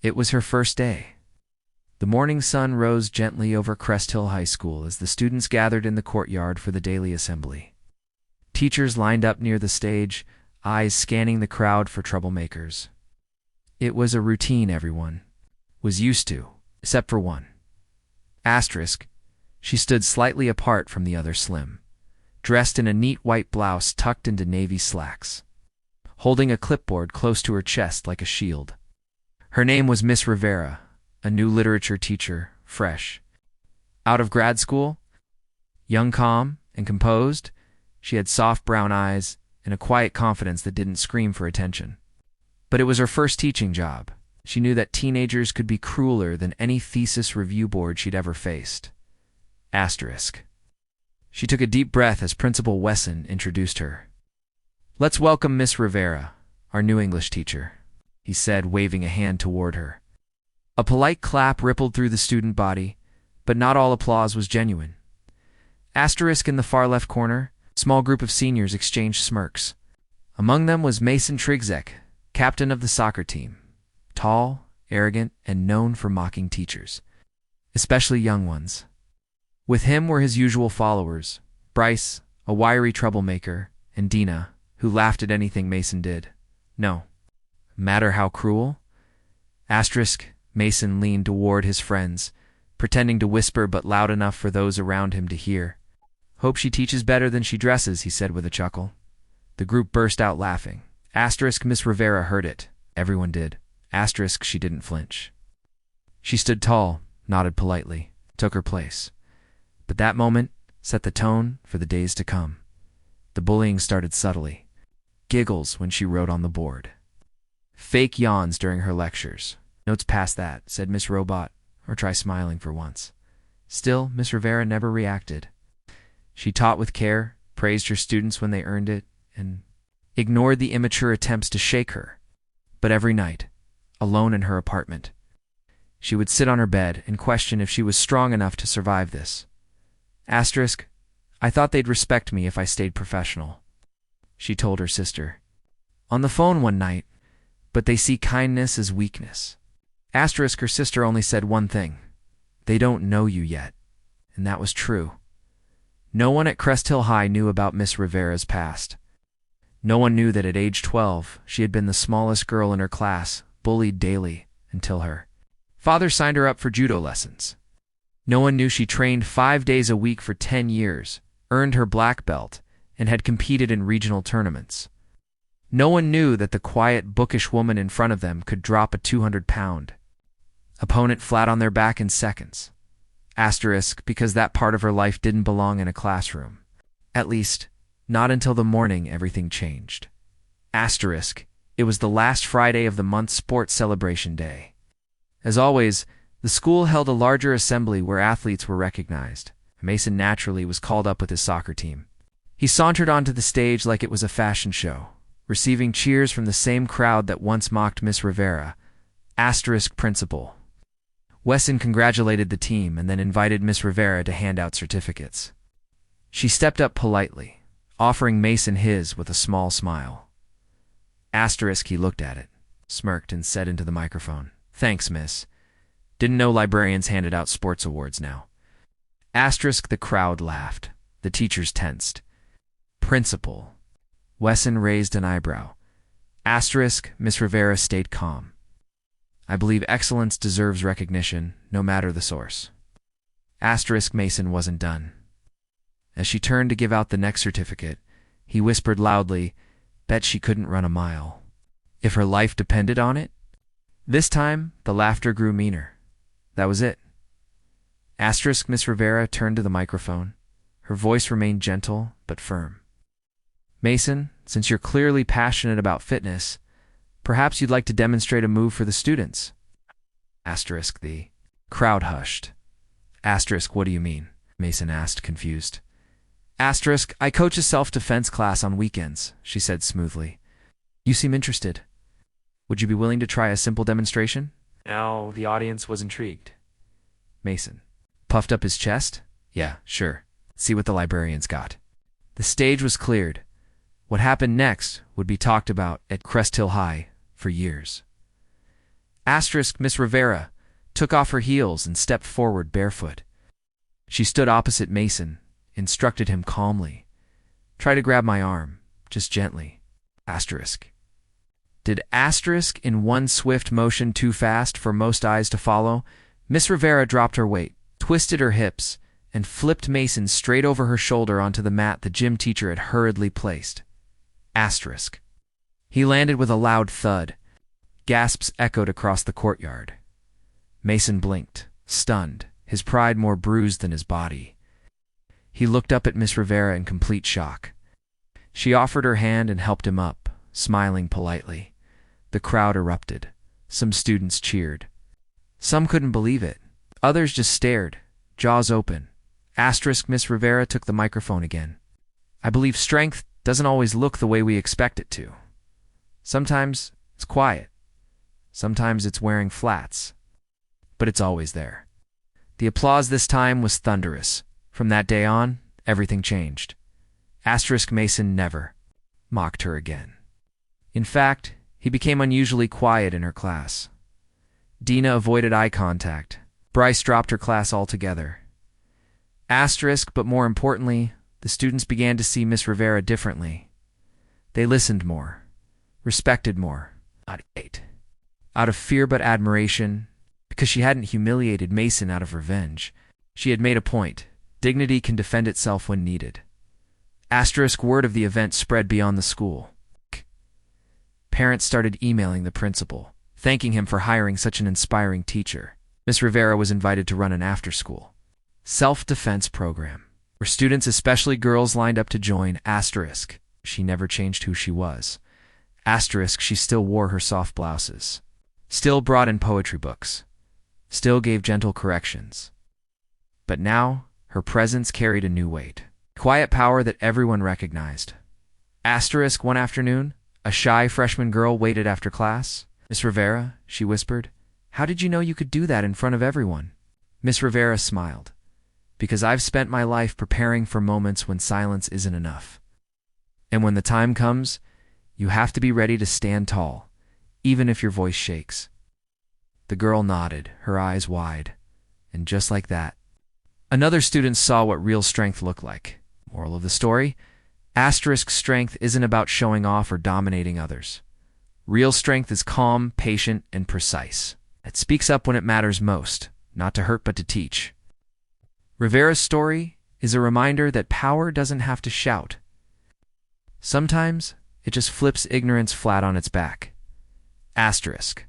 It was her first day. The morning sun rose gently over Crest Hill High School as the students gathered in the courtyard for the daily assembly. Teachers lined up near the stage, eyes scanning the crowd for troublemakers. It was a routine everyone was used to, except for one. Asterisk. She stood slightly apart from the other slim, dressed in a neat white blouse tucked into navy slacks, holding a clipboard close to her chest like a shield. Her name was Miss Rivera, a new literature teacher, fresh out of grad school. Young, calm, and composed, she had soft brown eyes and a quiet confidence that didn't scream for attention. But it was her first teaching job. She knew that teenagers could be crueler than any thesis review board she'd ever faced. Asterisk. She took a deep breath as Principal Wesson introduced her. "Let's welcome Miss Rivera, our new English teacher," he said, waving a hand toward her. A polite clap rippled through the student body, but not all applause was genuine. Asterisk in the far left corner, a small group of seniors exchanged smirks. Among them was Mason Trigzek, captain of the soccer team, tall, arrogant, and known for mocking teachers, especially young ones. With him were his usual followers, Bryce, a wiry troublemaker, and Dina, who laughed at anything Mason did. No matter how cruel. Asterisk. Mason leaned toward his friends, pretending to whisper but loud enough for those around him to hear. "Hope she teaches better than she dresses," he said with a chuckle. The group burst out laughing. Asterisk. Miss Rivera heard it. Everyone did. Asterisk. She didn't flinch. She stood tall, nodded politely, took her place. But that moment set the tone for the days to come. The bullying started subtly. Giggles when she wrote on the board. Fake yawns during her lectures. "Notes past that," said Miss Robot, or try smiling for once. Still, Miss Rivera never reacted. She taught with care, praised her students when they earned it, and ignored the immature attempts to shake her. But every night, alone in her apartment, she would sit on her bed and question if she was strong enough to survive this. Asterisk. "I thought they'd respect me if I stayed professional," she told her sister on the phone one night, "but they see kindness as weakness." Asterisk. Her sister only said one thing: "They don't know you yet." And that was true. No one at Crest Hill High knew about Miss Rivera's past. No one knew that at age 12, she had been the smallest girl in her class, bullied daily, until her father signed her up for judo lessons. No one knew she trained 5 days a week for 10 years, earned her black belt, and had competed in regional tournaments. No one knew that the quiet, bookish woman in front of them could drop a 200-pound opponent flat on their back in seconds. Asterisk. Because that part of her life didn't belong in a classroom. At least, not until the morning everything changed. Asterisk. It was the last Friday of the month, sports celebration day. As always, the school held a larger assembly where athletes were recognized. Mason naturally was called up with his soccer team. He sauntered onto the stage like it was a fashion show, receiving cheers from the same crowd that once mocked Miss Rivera. Asterisk. Principal Wesson congratulated the team and then invited Miss Rivera to hand out certificates. She stepped up politely, offering Mason his with a small smile. Asterisk. He looked at it, smirked, and said into the microphone, "Thanks, miss. Didn't know librarians handed out sports awards now." Asterisk. The crowd laughed. The teachers tensed. Principal Wesson raised an eyebrow. Asterisk. Miss Rivera stayed calm. "I believe excellence deserves recognition, no matter the source." Asterisk. Mason wasn't done. As she turned to give out the next certificate, he whispered loudly, "Bet she couldn't run a mile. If her life depended on it." This time, the laughter grew meaner. That was it. Asterisk. Miss Rivera turned to the microphone. Her voice remained gentle but firm. "Mason, since you're clearly passionate about fitness, perhaps you'd like to demonstrate a move for the students." Asterisk. The crowd hushed. Asterisk. "What do you mean?" Mason asked, confused. Asterisk. "I coach a self-defense class on weekends," she said smoothly. "You seem interested. Would you be willing to try a simple demonstration?" Now the audience was intrigued. Mason puffed up his chest. "Yeah, sure. See what the librarians got." The stage was cleared. What happened next would be talked about at Crest Hill High for years. Asterisk Miss Rivera took off her heels and stepped forward barefoot. She stood opposite Mason, instructed him calmly. Try to grab my arm, just gently. Asterisk. Did asterisk in one swift motion too fast for most eyes to follow? Miss Rivera dropped her weight, twisted her hips, and flipped Mason straight over her shoulder onto the mat the gym teacher had hurriedly placed. Asterisk. He landed with a loud thud. Gasps echoed across the courtyard. Mason blinked, stunned, his pride more bruised than his body. He looked up at Miss Rivera in complete shock. She offered her hand and helped him up, smiling politely. The crowd erupted. Some students cheered. Some couldn't believe it. Others just stared, jaws open. Asterisk Miss Rivera took the microphone again. I believe strength doesn't always look the way we expect it to. Sometimes it's quiet. Sometimes it's wearing flats. But it's always there. The applause this time was thunderous. From that day on, everything changed. Asterisk Mason never mocked her again. In fact, he became unusually quiet in her class. Dina avoided eye contact. Bryce dropped her class altogether. Asterisk, but more importantly, the students began to see Miss Rivera differently. They listened more, respected more, not hate. Out of fear but admiration, because she hadn't humiliated Mason out of revenge. She had made a point. Dignity can defend itself when needed. Asterisk word of the event spread beyond the school. Parents started emailing the principal, thanking him for hiring such an inspiring teacher. Miss Rivera was invited to run an after-school self-defense program, where students, especially girls, lined up to join. Asterisk. She never changed who she was. Asterisk. She still wore her soft blouses, still brought in poetry books, still gave gentle corrections. But now, her presence carried a new weight. Quiet power that everyone recognized. Asterisk. One afternoon, a shy freshman girl waited after class. Miss Rivera, she whispered, how did you know you could do that in front of everyone? Miss Rivera smiled. Because I've spent my life preparing for moments when silence isn't enough. And when the time comes, you have to be ready to stand tall, even if your voice shakes. The girl nodded, her eyes wide. And just like that, another student saw what real strength looked like. Moral of the story, asterisk strength isn't about showing off or dominating others. Real strength is calm, patient, and precise. It speaks up when it matters most, not to hurt but to teach. Rivera's story is a reminder that power doesn't have to shout. Sometimes it just flips ignorance flat on its back. Asterisk.